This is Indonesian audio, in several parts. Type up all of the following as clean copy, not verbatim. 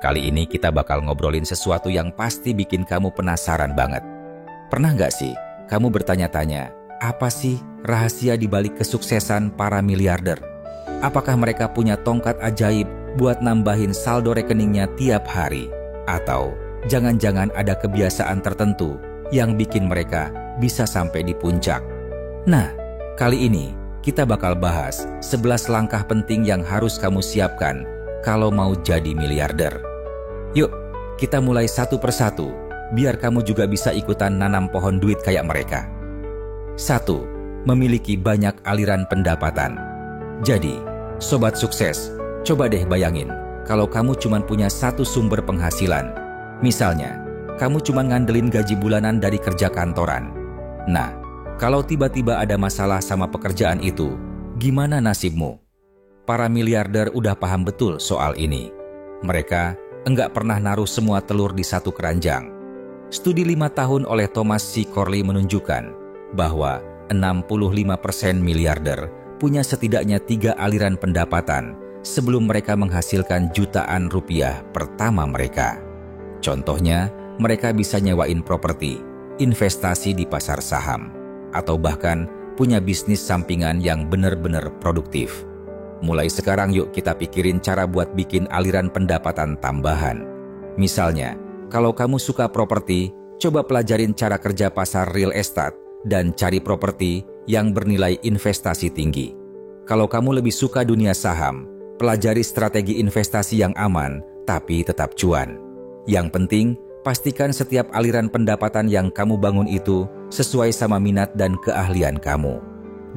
Kali ini kita bakal ngobrolin sesuatu yang pasti bikin kamu penasaran banget. Pernah nggak sih kamu bertanya-tanya, apa sih rahasia di balik kesuksesan para miliarder? Apakah mereka punya tongkat ajaib buat nambahin saldo rekeningnya tiap hari? Atau jangan-jangan ada kebiasaan tertentu yang bikin mereka bisa sampai di puncak? Nah, kali ini kita bakal bahas 11 langkah penting yang harus kamu siapkan kalau mau jadi miliarder. Yuk, kita mulai satu persatu, biar kamu juga bisa ikutan nanam pohon duit kayak mereka. 1. Memiliki banyak aliran pendapatan. Jadi, sobat sukses, coba deh bayangin kalau kamu cuma punya satu sumber penghasilan. Misalnya, kamu cuma ngandelin gaji bulanan dari kerja kantoran. Nah, kalau tiba-tiba ada masalah sama pekerjaan itu, gimana nasibmu? Para miliarder udah paham betul soal ini. Mereka enggak pernah naruh semua telur di satu keranjang. Studi 5 tahun oleh Thomas C. Corley menunjukkan bahwa 65% miliarder punya setidaknya 3 aliran pendapatan sebelum mereka menghasilkan jutaan rupiah pertama mereka. Contohnya, mereka bisa nyewain properti, investasi di pasar saham, atau bahkan punya bisnis sampingan yang benar-benar produktif. Mulai sekarang yuk kita pikirin cara buat bikin aliran pendapatan tambahan. Misalnya, kalau kamu suka properti, coba pelajarin cara kerja pasar real estate dan cari properti yang bernilai investasi tinggi. Kalau kamu lebih suka dunia saham, pelajari strategi investasi yang aman tapi tetap cuan. Yang penting, pastikan setiap aliran pendapatan yang kamu bangun itu sesuai sama minat dan keahlian kamu.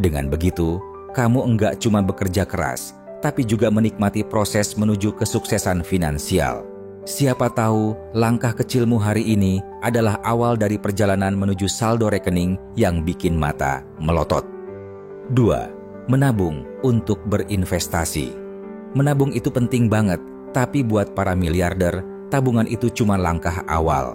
Dengan begitu, kamu enggak cuma bekerja keras, tapi juga menikmati proses menuju kesuksesan finansial. Siapa tahu langkah kecilmu hari ini adalah awal dari perjalanan menuju saldo rekening yang bikin mata melotot. 2. Menabung untuk berinvestasi. Menabung itu penting banget, tapi buat para miliarder, tabungan itu cuma langkah awal.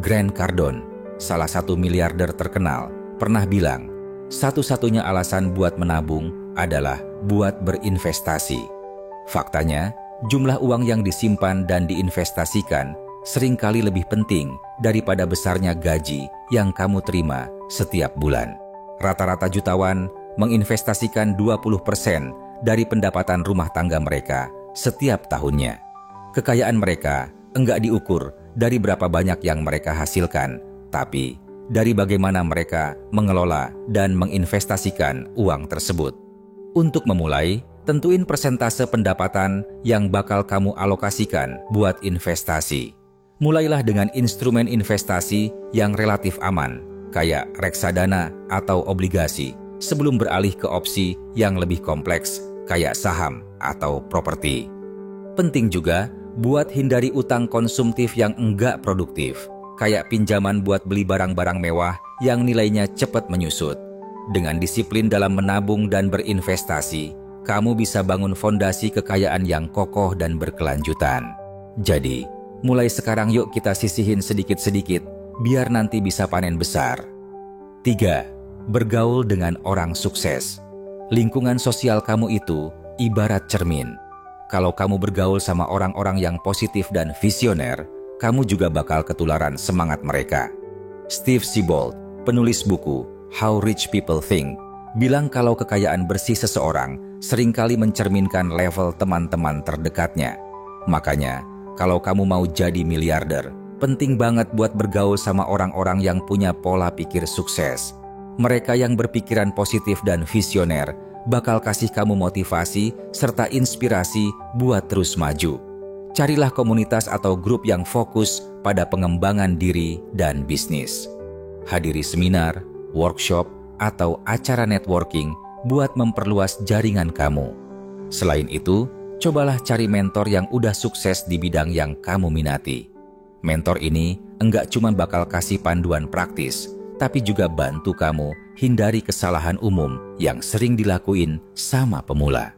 Grant Cardone, salah satu miliarder terkenal, pernah bilang, satu-satunya alasan buat menabung adalah buat berinvestasi. Faktanya, jumlah uang yang disimpan dan diinvestasikan seringkali lebih penting daripada besarnya gaji yang kamu terima setiap bulan. Rata-rata jutawan menginvestasikan 20% dari pendapatan rumah tangga mereka setiap tahunnya. Kekayaan mereka enggak diukur dari berapa banyak yang mereka hasilkan, tapi dari bagaimana mereka mengelola dan menginvestasikan uang tersebut. Untuk memulai, tentuin persentase pendapatan yang bakal kamu alokasikan buat investasi. Mulailah dengan instrumen investasi yang relatif aman, kayak reksadana atau obligasi, sebelum beralih ke opsi yang lebih kompleks, kayak saham atau properti. Penting juga buat hindari utang konsumtif yang enggak produktif, kayak pinjaman buat beli barang-barang mewah yang nilainya cepat menyusut. Dengan disiplin dalam menabung dan berinvestasi, kamu bisa bangun fondasi kekayaan yang kokoh dan berkelanjutan. Jadi, mulai sekarang yuk kita sisihin sedikit-sedikit, biar nanti bisa panen besar. 3. Bergaul dengan orang sukses. Lingkungan sosial kamu itu ibarat cermin. Kalau kamu bergaul sama orang-orang yang positif dan visioner, kamu juga bakal ketularan semangat mereka. Steve Siebold, penulis buku How Rich People Think, bilang kalau kekayaan bersih seseorang seringkali mencerminkan level teman-teman terdekatnya. Makanya, kalau kamu mau jadi miliarder, penting banget buat bergaul sama orang-orang yang punya pola pikir sukses. Mereka yang berpikiran positif dan visioner bakal kasih kamu motivasi serta inspirasi buat terus maju. Carilah komunitas atau grup yang fokus pada pengembangan diri dan bisnis. Hadiri seminar, workshop, atau acara networking buat memperluas jaringan kamu. Selain itu, cobalah cari mentor yang udah sukses di bidang yang kamu minati. Mentor ini enggak cuma bakal kasih panduan praktis, tapi juga bantu kamu hindari kesalahan umum yang sering dilakuin sama pemula.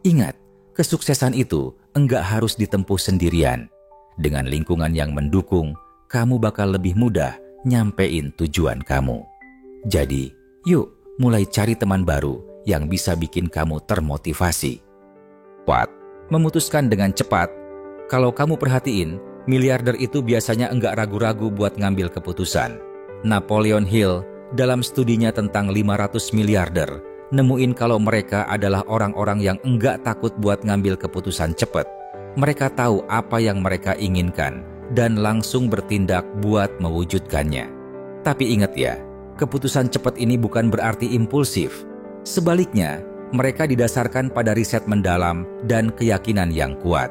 Ingat, kesuksesan itu enggak harus ditempuh sendirian. Dengan lingkungan yang mendukung, kamu bakal lebih mudah nyampein tujuan kamu. Jadi, yuk mulai cari teman baru yang bisa bikin kamu termotivasi. 4. Memutuskan dengan cepat Kalau kamu perhatiin, miliarder itu biasanya enggak ragu-ragu buat ngambil keputusan. Napoleon Hill dalam studinya tentang 500 miliarder, nemuin kalau mereka adalah orang-orang yang enggak takut buat ngambil keputusan cepat. Mereka tahu apa yang mereka inginkan dan langsung bertindak buat mewujudkannya. Tapi ingat ya, keputusan cepat ini bukan berarti impulsif. Sebaliknya, mereka didasarkan pada riset mendalam dan keyakinan yang kuat.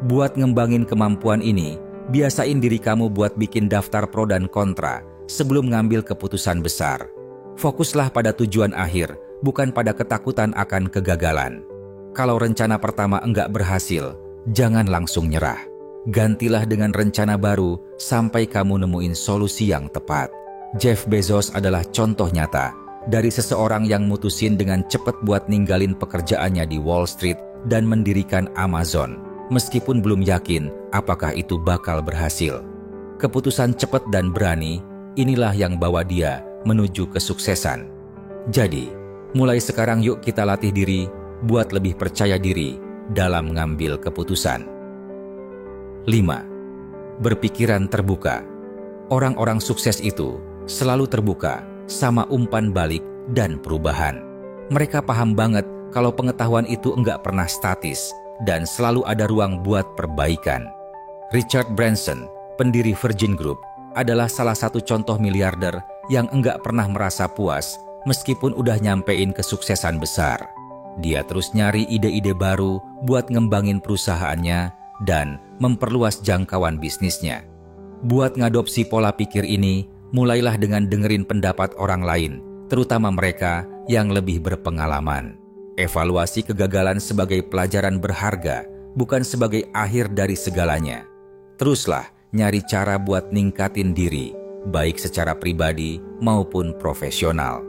Buat ngembangin kemampuan ini, biasain diri kamu buat bikin daftar pro dan kontra sebelum ngambil keputusan besar. Fokuslah pada tujuan akhir, bukan pada ketakutan akan kegagalan. Kalau rencana pertama enggak berhasil, jangan langsung nyerah. Gantilah dengan rencana baru sampai kamu nemuin solusi yang tepat. Jeff Bezos adalah contoh nyata dari seseorang yang mutusin dengan cepat buat ninggalin pekerjaannya di Wall Street dan mendirikan Amazon, meskipun belum yakin apakah itu bakal berhasil. Keputusan cepat dan berani, inilah yang bawa dia menuju kesuksesan. Jadi, mulai sekarang yuk kita latih diri buat lebih percaya diri dalam ngambil keputusan. 5. Berpikiran terbuka. Orang-orang sukses itu selalu terbuka sama umpan balik dan perubahan. Mereka paham banget kalau pengetahuan itu enggak pernah statis dan selalu ada ruang buat perbaikan. Richard Branson, pendiri Virgin Group, adalah salah satu contoh miliarder yang enggak pernah merasa puas meskipun udah nyampein kesuksesan besar. Dia terus nyari ide-ide baru buat ngembangin perusahaannya dan memperluas jangkauan bisnisnya. Buat ngadopsi pola pikir ini, mulailah dengan dengerin pendapat orang lain, terutama mereka yang lebih berpengalaman. Evaluasi kegagalan sebagai pelajaran berharga, bukan sebagai akhir dari segalanya. Teruslah nyari cara buat ningkatin diri, baik secara pribadi maupun profesional.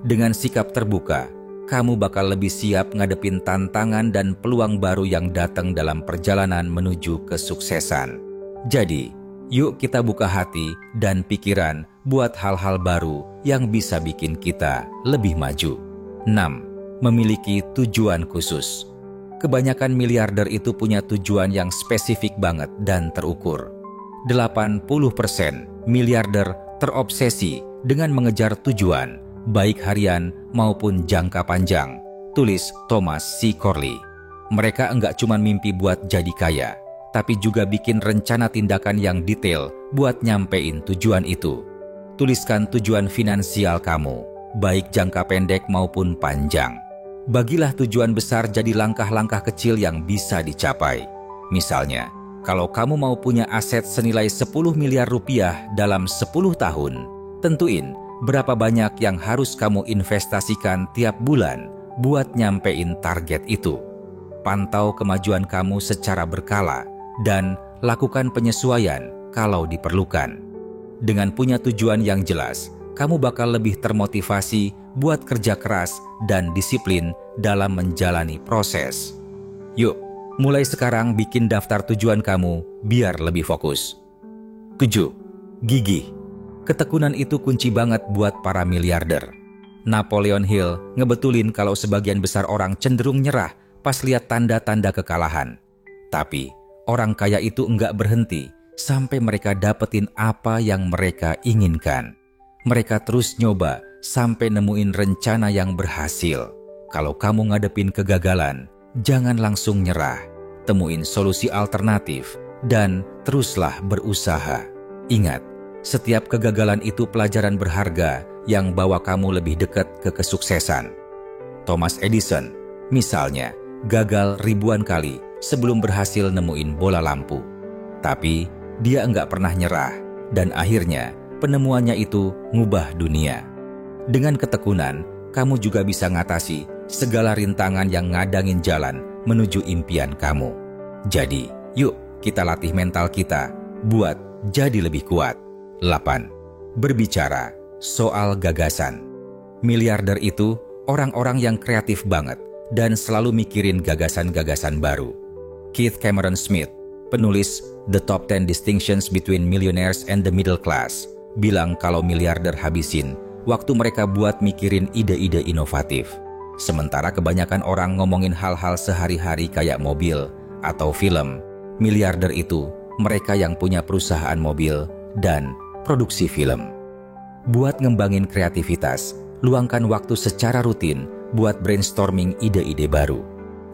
Dengan sikap terbuka, kamu bakal lebih siap ngadepin tantangan dan peluang baru yang datang dalam perjalanan menuju kesuksesan. Jadi, yuk kita buka hati dan pikiran buat hal-hal baru yang bisa bikin kita lebih maju. 6. Memiliki tujuan khusus. Kebanyakan miliarder itu punya tujuan yang spesifik banget dan terukur. 80% miliarder terobsesi dengan mengejar tujuan, baik harian maupun jangka panjang, tulis Thomas C. Corley. Mereka enggak cuma mimpi buat jadi kaya, tapi juga bikin rencana tindakan yang detail buat nyampein tujuan itu. Tuliskan tujuan finansial kamu, baik jangka pendek maupun panjang. Bagilah tujuan besar jadi langkah-langkah kecil yang bisa dicapai. Misalnya, kalau kamu mau punya aset senilai 10 miliar rupiah dalam 10 tahun, tentuin berapa banyak yang harus kamu investasikan tiap bulan buat nyampein target itu. Pantau kemajuan kamu secara berkala dan lakukan penyesuaian kalau diperlukan. Dengan punya tujuan yang jelas, kamu bakal lebih termotivasi buat kerja keras dan disiplin dalam menjalani proses. Yuk, mulai sekarang bikin daftar tujuan kamu biar lebih fokus. 7. Gigih. Ketekunan itu kunci banget buat para miliarder. Napoleon Hill ngebetulin kalau sebagian besar orang cenderung nyerah pas lihat tanda-tanda kekalahan. Tapi, orang kaya itu enggak berhenti sampai mereka dapetin apa yang mereka inginkan. Mereka terus nyoba sampai nemuin rencana yang berhasil. Kalau kamu ngadepin kegagalan, jangan langsung nyerah. Temuin solusi alternatif dan teruslah berusaha. Ingat, setiap kegagalan itu pelajaran berharga yang bawa kamu lebih dekat ke kesuksesan. Thomas Edison, misalnya, gagal ribuan kali sebelum berhasil nemuin bola lampu. Tapi, dia enggak pernah nyerah, dan akhirnya penemuannya itu ngubah dunia. Dengan ketekunan, kamu juga bisa ngatasi segala rintangan yang ngadangin jalan menuju impian kamu. Jadi, yuk kita latih mental kita buat jadi lebih kuat. 8. Berbicara soal gagasan. Miliarder itu orang-orang yang kreatif banget dan selalu mikirin gagasan-gagasan baru. Keith Cameron Smith, penulis The Top 10 Distinctions Between Millionaires and the Middle Class, bilang kalau miliarder habisin waktu mereka buat mikirin ide-ide inovatif. Sementara kebanyakan orang ngomongin hal-hal sehari-hari kayak mobil atau film, Miliarder itu mereka yang punya perusahaan mobil dan produksi film. Buat ngembangin kreativitas, luangkan waktu secara rutin buat brainstorming ide-ide baru.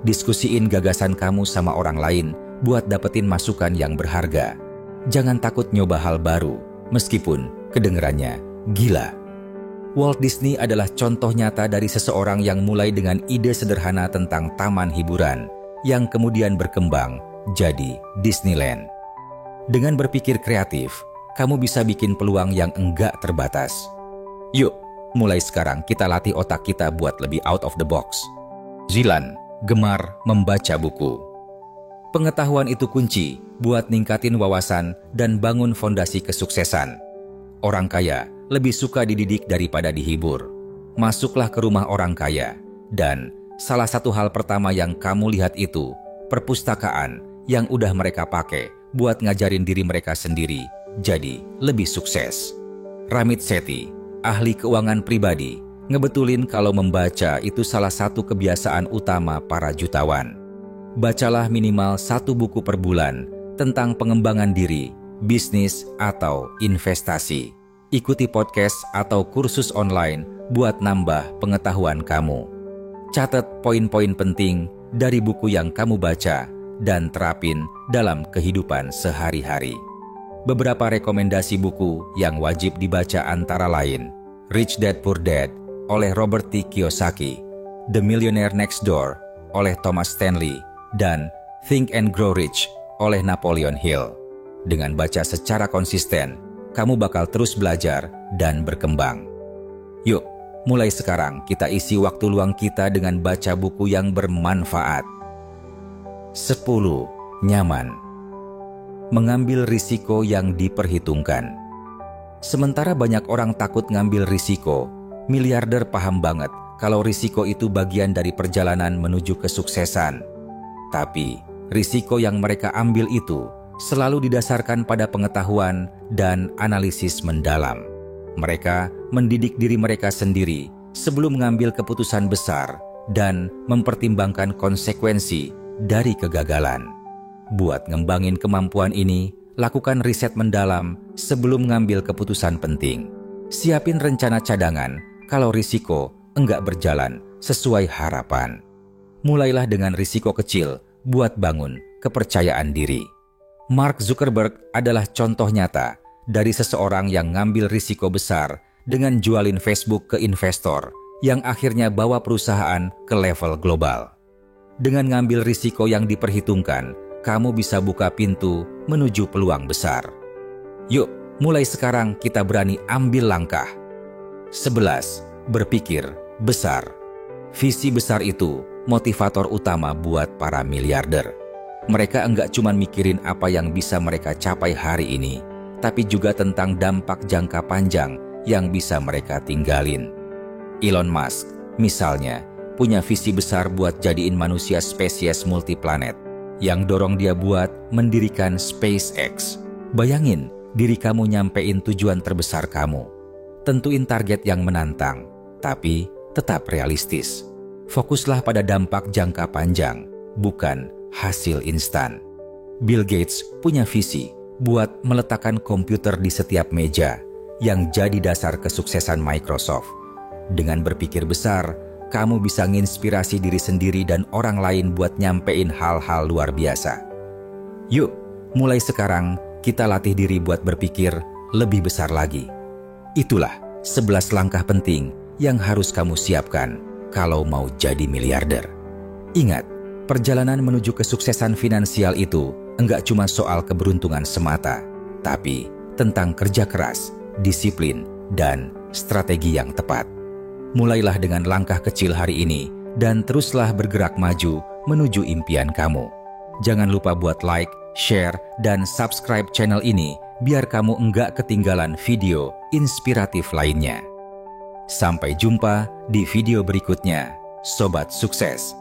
Diskusiin gagasan kamu sama orang lain buat dapetin masukan yang berharga. Jangan takut nyoba hal baru, meskipun kedengerannya gila. Walt Disney adalah contoh nyata dari seseorang yang mulai dengan ide sederhana tentang taman hiburan, yang kemudian berkembang jadi Disneyland. Dengan berpikir kreatif, kamu bisa bikin peluang yang enggak terbatas. Yuk, mulai sekarang kita latih otak kita buat lebih out of the box. Zilan, gemar membaca buku. Pengetahuan itu kunci buat ningkatin wawasan dan bangun fondasi kesuksesan. Orang kaya lebih suka dididik daripada dihibur. Masuklah ke rumah orang kaya, dan salah satu hal pertama yang kamu lihat itu perpustakaan yang udah mereka pakai buat ngajarin diri mereka sendiri jadi lebih sukses. Ramit Sethi, ahli keuangan pribadi, ngebetulin kalau membaca itu salah satu kebiasaan utama para jutawan. Bacalah minimal 1 buku per bulan tentang pengembangan diri, bisnis, atau investasi. Ikuti podcast atau kursus online buat nambah pengetahuan kamu. Catat poin-poin penting dari buku yang kamu baca dan terapin dalam kehidupan sehari-hari. Beberapa rekomendasi buku yang wajib dibaca antara lain Rich Dad Poor Dad oleh Robert T. Kiyosaki, The Millionaire Next Door oleh Thomas Stanley, dan Think and Grow Rich oleh Napoleon Hill. Dengan baca secara konsisten, kamu bakal terus belajar dan berkembang. Yuk, mulai sekarang kita isi waktu luang kita dengan baca buku yang bermanfaat. 10. Nyaman. Mengambil risiko yang diperhitungkan. Sementara banyak orang takut ngambil risiko, miliarder paham banget kalau risiko itu bagian dari perjalanan menuju kesuksesan. Tapi, risiko yang mereka ambil itu selalu didasarkan pada pengetahuan dan analisis mendalam. Mereka mendidik diri mereka sendiri sebelum mengambil keputusan besar dan mempertimbangkan konsekuensi dari kegagalan. Buat ngembangin kemampuan ini, lakukan riset mendalam sebelum ngambil keputusan penting. Siapin rencana cadangan kalau risiko enggak berjalan sesuai harapan. Mulailah dengan risiko kecil buat bangun kepercayaan diri. Mark Zuckerberg adalah contoh nyata dari seseorang yang ngambil risiko besar dengan jualin Facebook ke investor yang akhirnya bawa perusahaan ke level global. Dengan ngambil risiko yang diperhitungkan, kamu bisa buka pintu menuju peluang besar. Yuk, mulai sekarang kita berani ambil langkah. 11. Berpikir besar. Visi besar itu motivator utama buat para miliarder. Mereka enggak cuma mikirin apa yang bisa mereka capai hari ini, tapi juga tentang dampak jangka panjang yang bisa mereka tinggalin. Elon Musk, misalnya, punya visi besar buat jadiin manusia spesies multiplanet, yang dorong dia buat mendirikan SpaceX. Bayangin, diri kamu nyampein tujuan terbesar kamu. Tentuin target yang menantang, tapi tetap realistis. Fokuslah pada dampak jangka panjang, bukan hasil instan. Bill Gates punya visi buat meletakkan komputer di setiap meja, yang jadi dasar kesuksesan Microsoft. Dengan berpikir besar, kamu bisa nginspirasi diri sendiri dan orang lain buat nyampein hal-hal luar biasa. Yuk, mulai sekarang kita latih diri buat berpikir lebih besar lagi. Itulah 11 langkah penting yang harus kamu siapkan kalau mau jadi miliarder. Ingat, perjalanan menuju kesuksesan finansial itu enggak cuma soal keberuntungan semata, tapi tentang kerja keras, disiplin, dan strategi yang tepat. Mulailah dengan langkah kecil hari ini dan teruslah bergerak maju menuju impian kamu. Jangan lupa buat like, share, dan subscribe channel ini biar kamu enggak ketinggalan video inspiratif lainnya. Sampai jumpa di video berikutnya, Sobat Sukses.